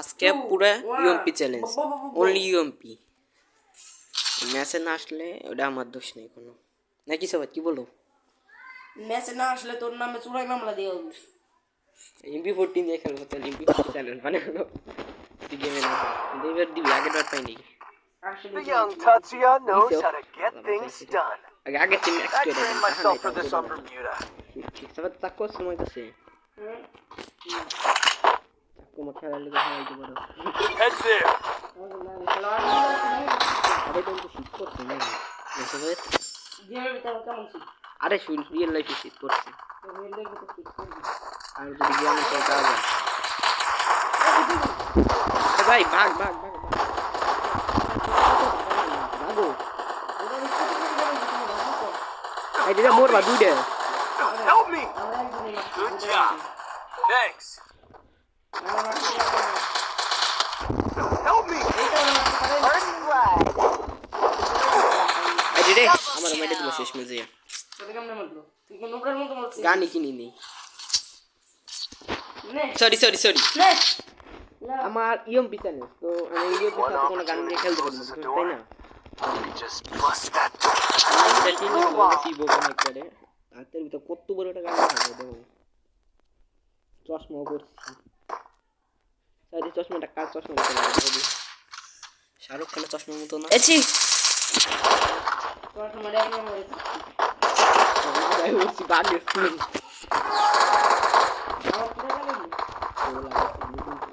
আজকে পুরো UMP challenge, only UMP. ম্যাচে না আসলে ওটা আমার দোষ নেই কোনো, নাকি সবাই কি বলো? ম্যাচে না আসলে তোর নামে চুরাই মামলা দিয়ে হবে। MP14 দিয়ে খেলবো, তো MP14 চ্যালেঞ্জ মানে হলো গেমে না কিন্তু এবার দিবি, আগের বার পাইনি। The young Tatsuya knows how to get things done. আগে team I trained myself for this on Bermuda. সবাই তাকো সময় কাছে তাকো খেলার লিগে হইতে পারো। Head there. আরে তো শীত করছে না সবাই, গেমের ভিতরে কেমন ছিল? আরে শুন রিয়েল লাইফে শীত করছে, রিয়েল লাইফে তো ঠিক করবি। আর যদি গেমে তো কাজ হয়। ভাই ভাগ ভাগ ভাগ ভাগো, এই দিকে মরবা দুইটা। Help me. Good job. Thanks. Help me. First blood. এই দিকে আমার মেডে দিল শেষ মেজে। তোকে কেমনে মারলো? তুই কোন নোবরার মতো মারছিস? গানি কিনি নি, নে সরি সরি সরি, নে আমার ইএমপি চ্যানেল তো আমি ইএমপি সাথে কোনো গান দিয়ে খেলতে পারবো না, তাই না? Just bust that. এটা ঠিক বলছি, বোকা করে হাতের ভিতর কত বড় একটা গান থাকে দেখো। চশমা করছি, সাইডে চশমাটা কার চশমা মতো লাগে? শাহরুখ খানের চশমার মতো না? এছি তোর মারে আমি মারছি। যাই বলছি বাগে শুন,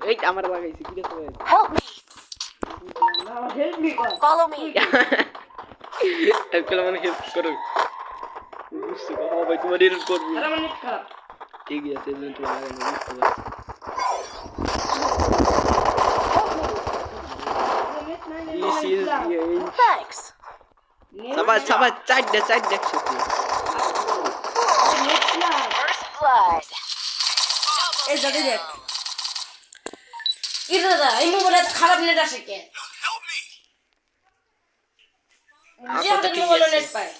এই আমার লাগাইছি কি দেখো? Help me. না হেল্প মি কর। Follow me. একলা মানে হেল্প করো, বুঝছো কথা ভাই, তোমার হেল্প করব। আরে মানে খারাপ ঠিক আছে তুমি তো লাগাই না, বুঝতে পারছি। This is the end. Thanks. সবাই সবাই চাইডে চাইডে একসাথে। First blood. এই জায়গায় দেখ কি দাদা এই মোবাইলে খারাপ নেট আসে কে? এখন তো ঠিক মোবাইলে আছে। নেট পায়,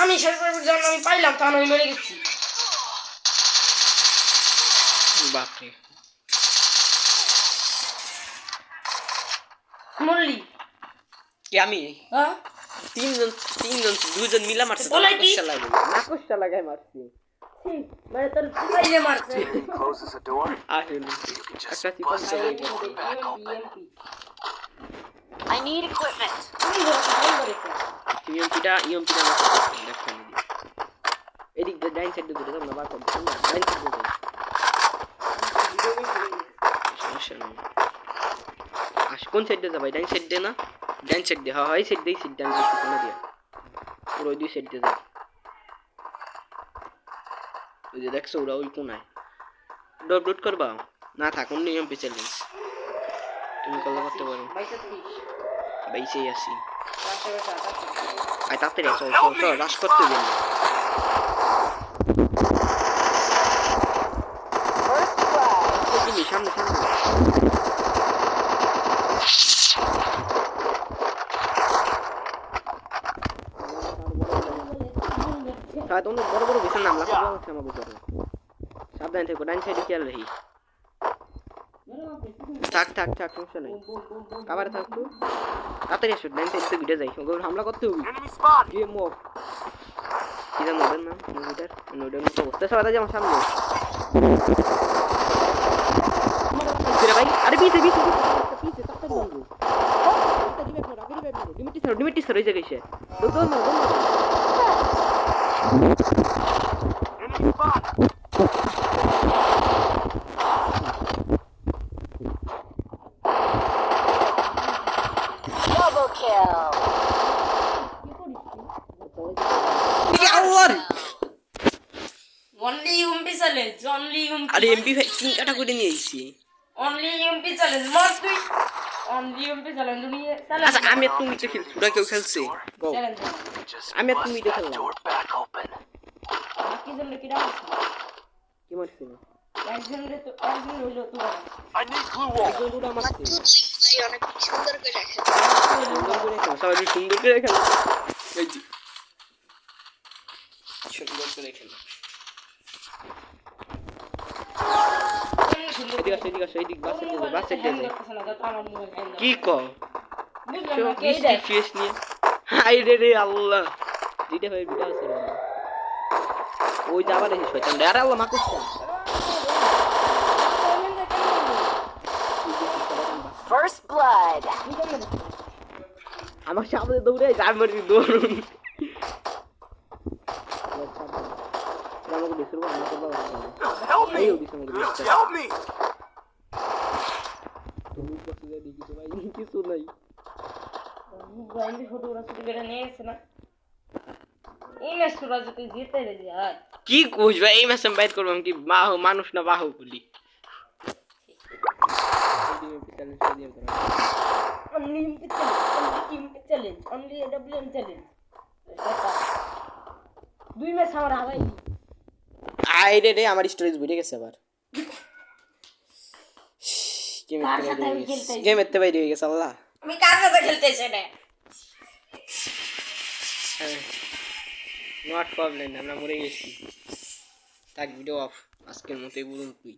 আমি সরকার যখন আমি পাইলাম তখন আমি মরে গেছি। বাপরে মরলি কি আমি হ্যাঁ তিনজন দুজন মিলা মারছে, বলাই কি? নাকশটা লাগাই মারছি। মানে তোর পাইলে মারছে। Closes the door. আসলে Just একটা চিপন bust চলে it গেছে। back open. I need equipment. ইএমপিটা দেখতে নিবি। এদিক দিয়ে ডাইন সাইড দিয়ে দাও না, বাদ দাও না, ডাইন সাইড দিয়ে দাও। সমস্যা নেই। কোন সাইড দিয়ে যাবে? ডাইন সাইড দিয়ে না? ডাইন সাইড দিয়ে, হ্যাঁ এই সাইড দিয়ে, সাইড ডান সাইড কোন দিয়ে? পুরো ওই দুই সাইড দিয়ে যাও। ওই যে দেখছো ওরা ওই কোনায়। ডট করবা না, থাকুন ইএমপি চ্যালেঞ্জ তুমি কল করতে পারো। বাইসেই আসি, আই তাড়াতাড়ি চল চল চল, রাশ করতে দিন। First blood. এই সামনে সামনে সাথে অনেক বড় বড় বিছানা নাম লাগা আছে আমার উপরে। সাবধান থেকো, ডাইন সাইডে খেয়াল রাখি। থাক থাক থাক, সমস্যা নাই, কাবারে থাক তো। তাড়াতাড়ি আসো, ডাইন সাইড থেকে ভিড়ে যাই, ওগুলো হামলা করতে হবে। Enemy spotted. গেম অফ কি জানো ওদের নাম? নোডের মতো অবস্থা সবাই আছে আমার সামনে। ফিরে ভাই, আরে পিছে পিছে পিছে তাড়াতাড়ি বন্ধু, ডিমিটি স্যার ওই জায়গায় এসে দৌড় মার দৌড় মার। Enemy spotted. Double kill. Only UMP challenge, only UMP. আরে এমপি ভাই তিন কাটা করে নিয়ে আইছি। অনলি ইউএমপি চ্যালেঞ্জ মার তুই। অনলি ইউএমপি চ্যালেঞ্জ নিয়ে আচ্ছা আমি আর তুমি তো খেলছি, ওরা কেউ খেলছে? বল। Challenge Just I'm at bust the that middle. door back open. বাকি জন কি ডাকছ? কি মারছে? একজন রে তো একজন হইলো তো I need glue wall. কোনটা মারছে? অনেক সুন্দর করে রাখা। সুন্দর করে খেলো, সবাই সুন্দর করে খেলো। এই যে সুন্দর করে খেলো। এদিকে আসো এদিকে আসো এদিক বাসে দিয়ে যাই কি কি কও বুঝলাম না কে মিষ্টি দেয় ফেস নিয়ে হাই রে রে আল্লাহ দিতে ভাই ভিডিও আছে ওই যাবার দেখি শয়তান রে আরে আল্লাহ মাকুস First blood. আমার সামনে দৌড়ে যার মারবি দৌড়ুন আমাকে বেসর আমরা করব Help me! এই ওদিকে আমাকে বেসর Help me! তুমি কত যা দেখি তো ভাই কিছু নাই বাইরে ফটো ওরা শুরু করে নিয়ে এসে না এই ম্যাচ তোরা যদি জিতে রে যার কি কইছ ভাই এই ম্যাচ আমি বাইট করব আমি কি মানুষ না Baahubali only challenge only AWM challenge দুই ম্যাচ আমার হারাই আই রে রে আমার স্টোরেজ বুঝে গেছে আবার গেম এতে বাইরে হয়ে গেছে আল্লাহ আমি কার সাথে খেলতেছি রে নট প্রবলেম আমরা মরে গেছি থাক ভিডিও অফ আজকের মতোই বলুন তুই